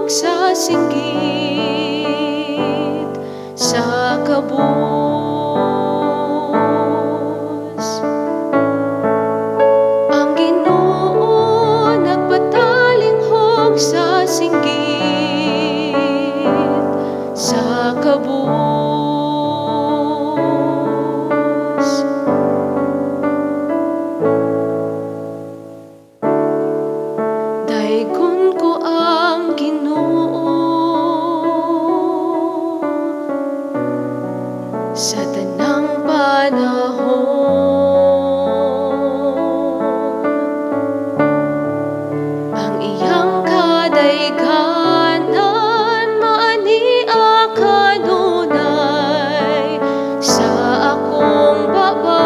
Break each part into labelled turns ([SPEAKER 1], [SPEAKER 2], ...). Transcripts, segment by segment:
[SPEAKER 1] sa singgit sa kabus. Ang Ginoo nagpatalinghog sa singgit sa kabus. Daigon ko ang Ginoo sa tanang panahon. Ang iyang kadayganan maania kanunay sa akong baba.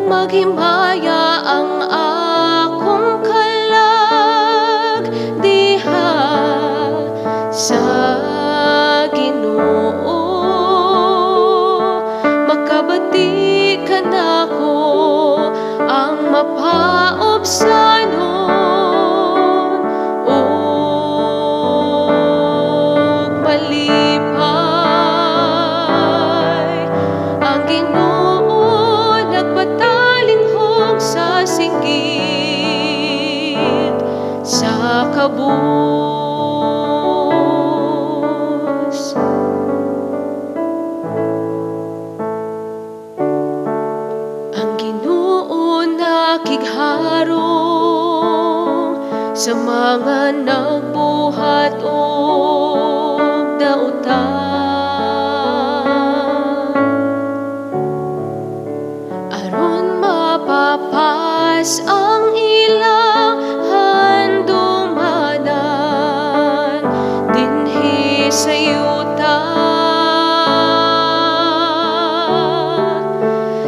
[SPEAKER 1] Maghimaya ang akong kalag diha sa Ginoo. Makabati ka nako ang mapaobsanon ug malipay. Ang Ginoo nagpatalinghog sa singgit sa kabus. Ang Ginoo nakigharong sa mga nagbuhat og dautan, aron mapapas ang ilang handumanan dinhi sa yuta.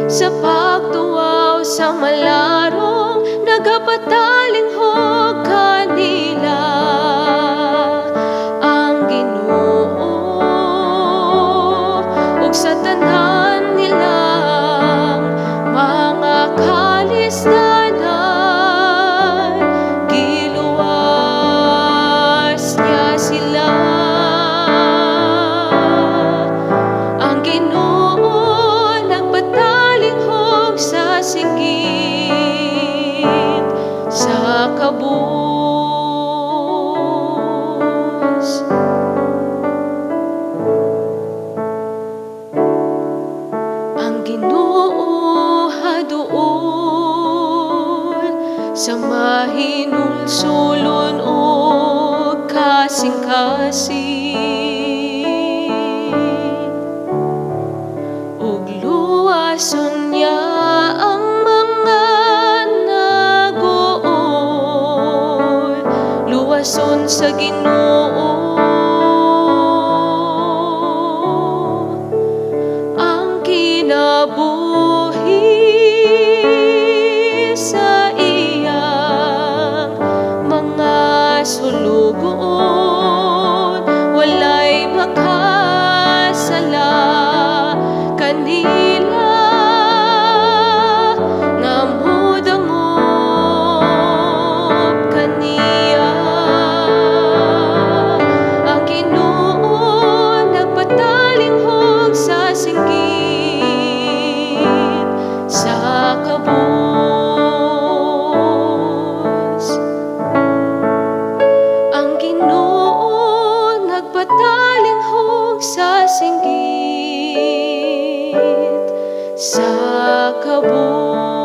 [SPEAKER 1] Sa pagtuwaw sa malarong nagapatalinghog kanila ang Ginoo ug sa tanan nilang mga kalisdanan giluwas niya sila. Ang Ginoo nagpatalinghog sa singgit sa kabus. Ang Ginoo haduol sa mahinulsulon ug kasing-kasing ug luwason niya ang mga naguol. Luwason sa Ginoo ang kinabuhi sa iyang mga sulugoon. Walay makasala kanila nga modangop kaniya. Ang Ginoo nagpatalinghog sa singgit sa kabus. Ang Ginoo nagpatalinghog sa singgit sa kabus.